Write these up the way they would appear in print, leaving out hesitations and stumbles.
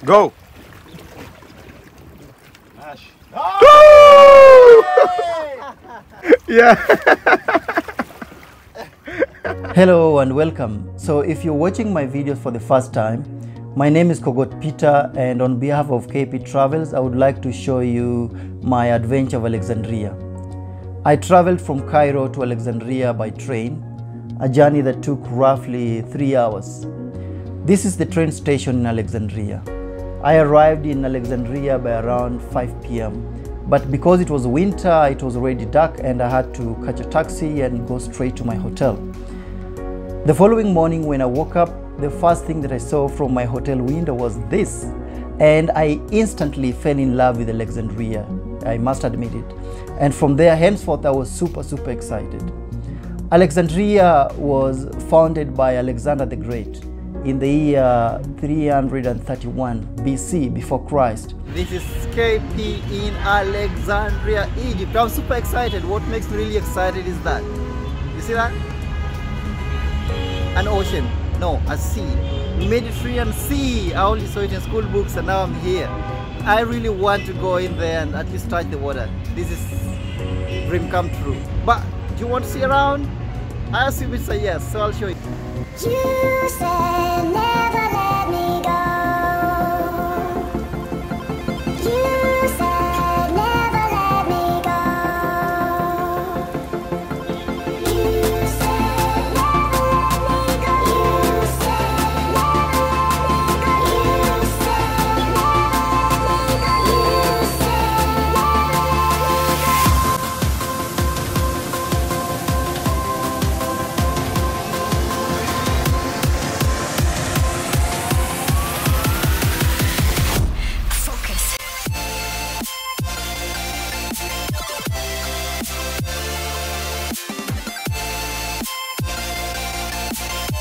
Go! Ash. Yeah. Hello and welcome. So if you're watching my videos for the first time, my name is Kogot Peter, and on behalf of KP Travels, I would like to show you my adventure of Alexandria. I traveled from Cairo to Alexandria by train, a journey that took roughly 3 hours. This is the train station in Alexandria. I arrived in Alexandria by around 5 p.m. But because it was winter, it was already dark and I had to catch a taxi and go straight to my hotel. The following morning when I woke up, the first thing that I saw from my hotel window was this, and I instantly fell in love with Alexandria, I must admit it. And from there henceforth I was super excited. Alexandria was founded by Alexander the Great in the year 331 BC before Christ. This is KP in Alexandria, Egypt. I'm super excited. What makes me really excited is that, you see that? An ocean, no, a sea. Mediterranean Sea. I only saw it in school books and now I'm here. I really want to go in there and at least touch the water. This is dream come true. But do you want to see around? I assume it's a yes, so I'll show you. You said never let me go. You said never let me go. You said never let me go. You said never let me go. You said never let me go. You said never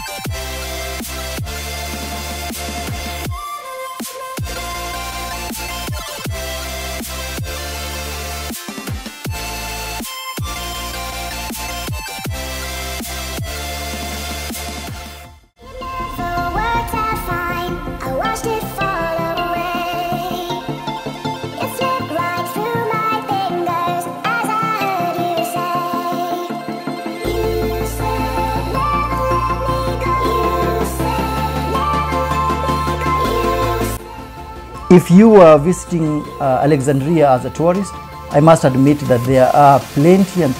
If you are visiting Alexandria as a tourist, I must admit that there are plenty of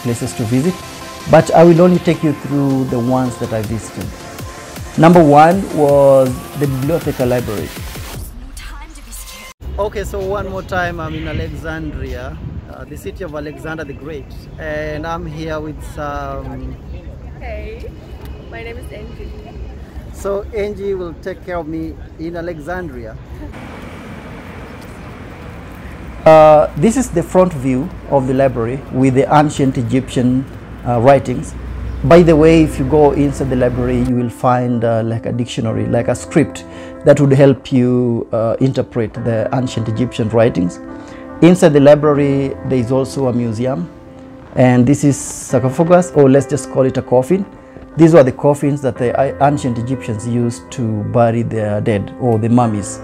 places to visit, but I will only take you through the ones that I visited. Number one was the Bloodthicker Library. Okay, so one more time, I'm in Alexandria, the city of Alexander the Great, and I'm here with some... Hey, my name is Angie. So Angie will take care of me in Alexandria. This is the front view of the library with the ancient Egyptian writings. By the way, if you go inside the library, you will find like a dictionary, like a script that would help you interpret the ancient Egyptian writings. Inside the library, there is also a museum, and this is sarcophagus, or let's just call it a coffin. These were the coffins that the ancient Egyptians used to bury their dead, or the mummies.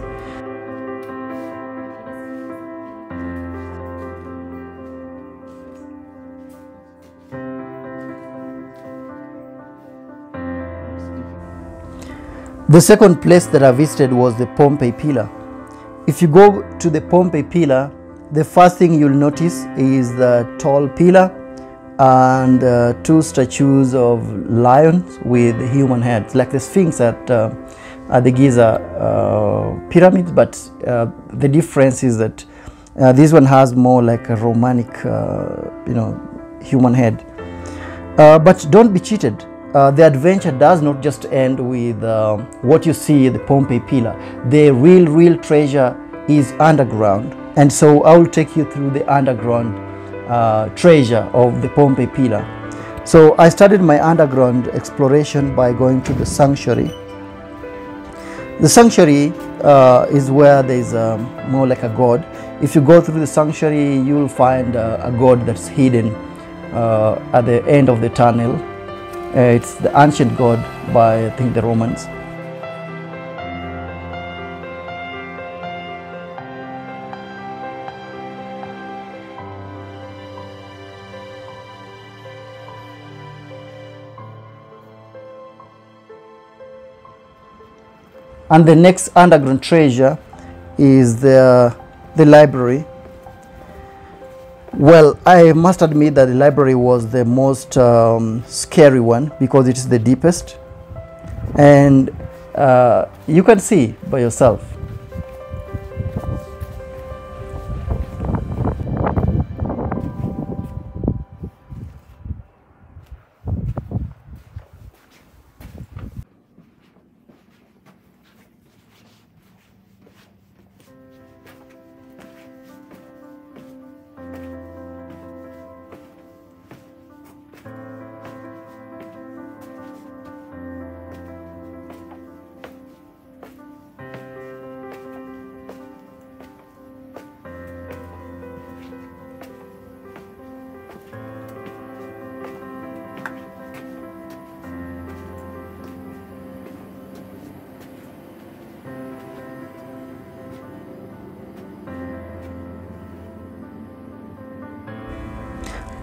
The second place that I visited was the Pompeii Pillar. If you go to the Pompeii Pillar, the first thing you'll notice is the tall pillar and two statues of lions with human heads, like the Sphinx at the Giza pyramids, but the difference is that this one has more like a Romanic, human head. But don't be cheated. The adventure does not just end with what you see at the Pompeii Pillar. The real treasure is underground, and so I will take you through the underground treasure of the Pompeii Pillar. So I started my underground exploration by going to the sanctuary. The sanctuary is where there is more like a god. If you go through the sanctuary, you will find a god that's hidden at the end of the tunnel. It's the ancient god by, I think, the Romans. And the next underground treasure is the library. Well, I must admit that the library was the most scary one because it is the deepest, and you can see by yourself.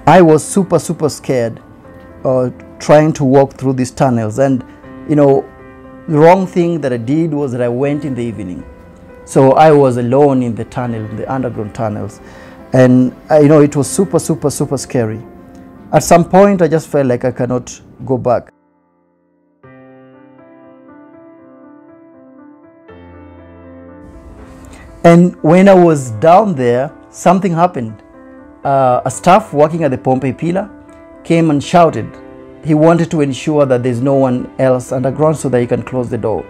I was super scared trying to walk through these tunnels, and the wrong thing that I did was that I went in the evening, so I was alone in the tunnel, the underground tunnels, and it was super scary. At some point I just felt like I cannot go back. And when I was down there, something happened. A staff working at the Pompeii Pillar came and shouted. He wanted to ensure that there's no one else underground so that he can close the door.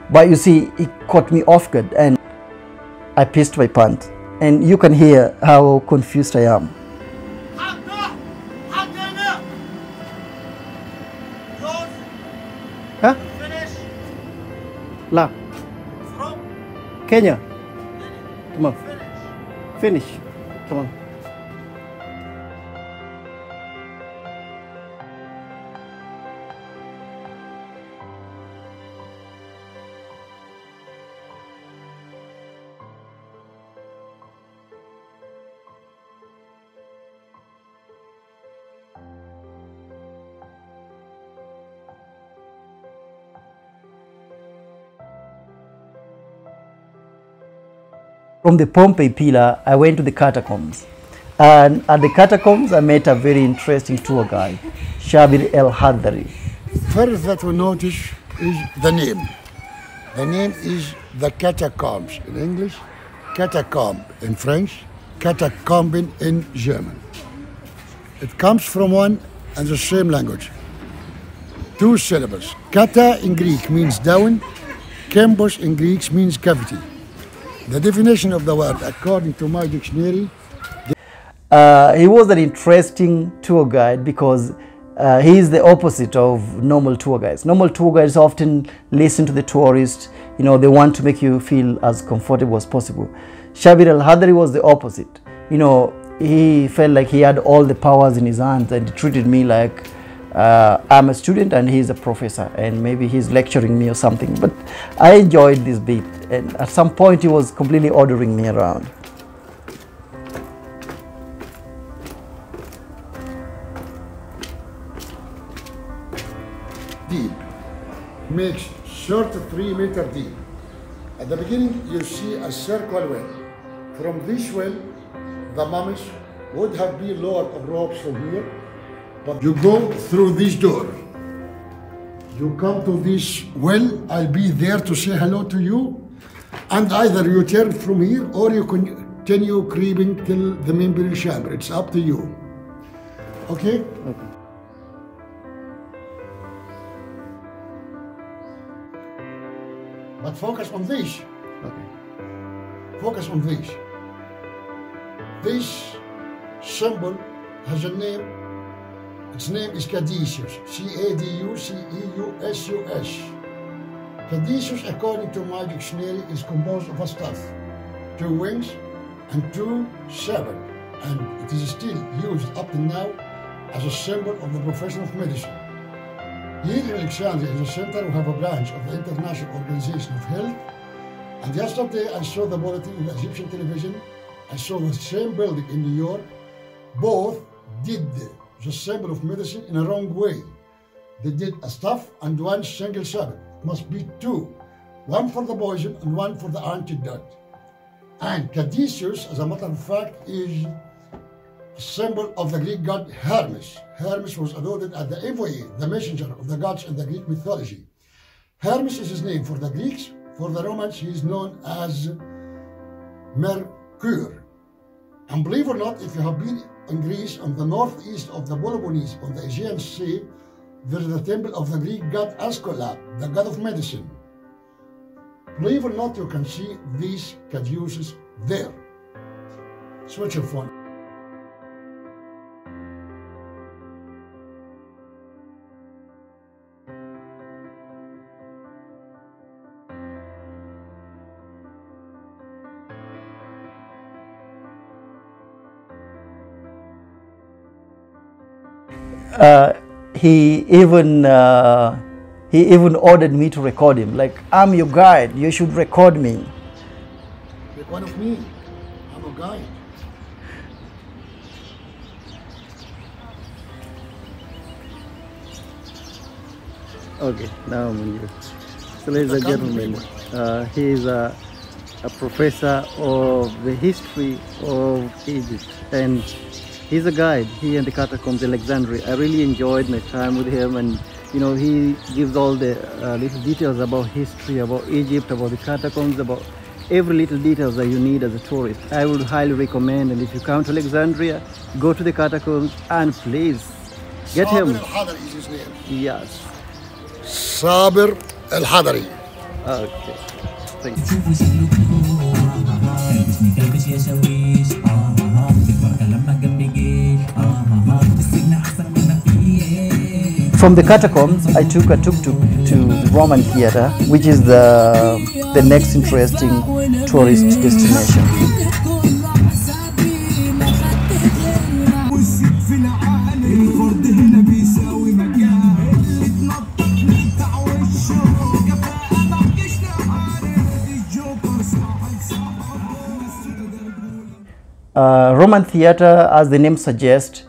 But you see, it caught me off guard and I pissed my pants. And you can hear how confused I am. Huh? La. Kenya. Come on. Finish. Come on. From the Pompeii Pillar, I went to the Catacombs. And at the Catacombs, I met a very interesting tour guide, Shabir El-Hadari. First that we notice is the name. The name is the Catacombs in English, catacomb in French, catacomben in German. It comes from one and the same language. Two syllables. Kata in Greek means down, kombos in Greek means cavity. The definition of the word, according to my dictionary, he was an interesting tour guide because he is the opposite of normal tour guides. Normal tour guides often listen to the tourists, they want to make you feel as comfortable as possible. Shabir El-Hadari was the opposite. He felt like he had all the powers in his hands and he treated me like I'm a student and he's a professor and maybe he's lecturing me or something. But I enjoyed this bit, and at some point he was completely ordering me around. deep, makes short 3 meter deep. At the beginning, you see a circle well. From this well, the mummies would have been lowered of ropes from here, but you go through this door. You come to this well, I'll be there to say hello to you, and either you turn from here or you continue creeping till the main burial chamber. It's up to you. Okay? Okay. But focus on this. Okay. Focus on this. This symbol has a name. Its name is Caduceus. C-A-D-U-C-E-U-S-U-S. Caduceus, according to my dictionary, is composed of a staff, 2 wings, and 2 serpents, and it is still used up to now as a symbol of the profession of medicine. Here in Alexandria, in the center, we have a branch of the International Organization of Health. And yesterday, I saw the bulletin in the Egyptian television. I saw the same building in New York. Both did the symbol of medicine in a wrong way. They did a staff and 1 single serpent. It must be 2. one for the poison and one for the antidote. And Caduceus, as a matter of fact, is a symbol of the Greek god Hermes. Hermes was adored as the envoy, the messenger of the gods in the Greek mythology. Hermes is his name for the Greeks. For the Romans, he is known as Mercure. And believe it or not, if you have been in Greece, on the northeast of the Peloponnese, on the Aegean Sea, there is the temple of the Greek god Asclepius, the god of medicine. Believe it or not, you can see these caduceus there. Switch your phone. He even ordered me to record him. Like, I'm your guide, you should record me. Make one of me. I'm a guide. Okay, now I'm on you. So ladies and gentlemen, he is a professor of the history of Egypt, and he's a guide. He and the Catacombs, Alexandria. I really enjoyed my time with him, and you know, he gives all the little details about history, about Egypt, about the Catacombs, about every little details that you need as a tourist. I would highly recommend, and if you come to Alexandria, go to the Catacombs and please get him. Sabir al-Hadari is his name. Yes. Sabir al-Hadari. Okay. Thank you. شوفوا شكلكم اسمي كلبش يا شويش بالبركة لما جنبي جيش السجن أحسن مما فيه. From the Catacombs, I took a tuk-tuk to the Roman Theater, which is the next interesting tourist destination. Roman theater, as the name suggests,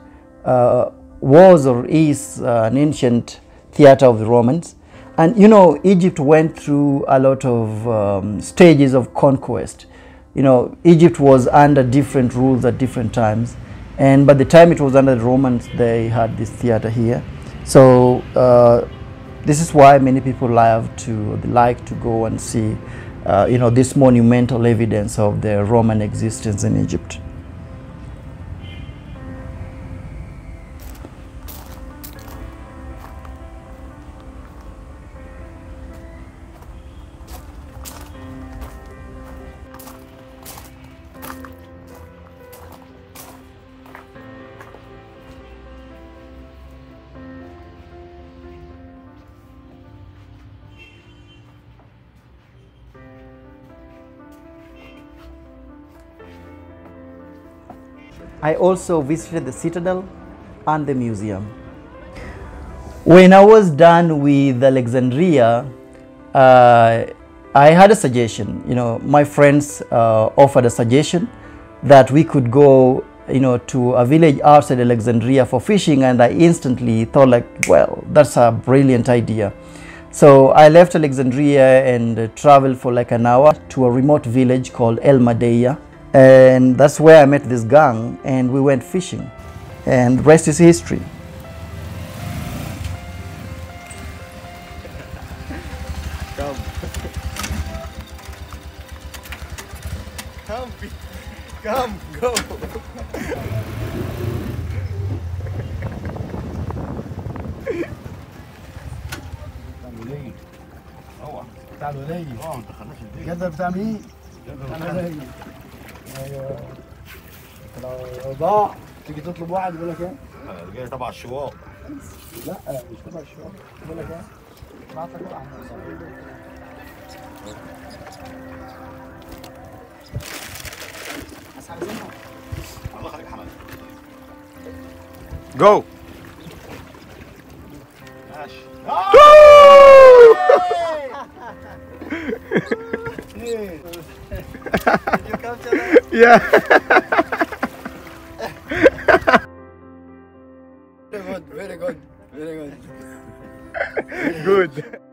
was or is an ancient theater of the Romans. And you know, Egypt went through a lot of stages of conquest. You know, Egypt was under different rules at different times, and by the time it was under the Romans, they had this theater here. So this is why many people like to go and see you know, this monumental evidence of the Roman existence in Egypt. I also visited the citadel and the museum. When I was done with Alexandria, I had a suggestion. You know, my friends offered a suggestion that we could go, you know, to a village outside Alexandria for fishing, and I instantly thought, like, well, that's a brilliant idea. So I left Alexandria and traveled for like an hour to a remote village called El Madeya. And that's where I met this gang, and we went fishing, and the rest is history. Come. Come, go. تعالوا لي جدر بتعمل ايه؟ انا لو ضاع تيجي تطلب واحد يقول لك ايه؟ جاي تبع الشواء. لا مش تبع الشواء، يقول لك ايه؟ بعتك واحد الله يخليك حمد. جو. ماشي. Did you capture that? Yeah. Very good, very good, very good. Good.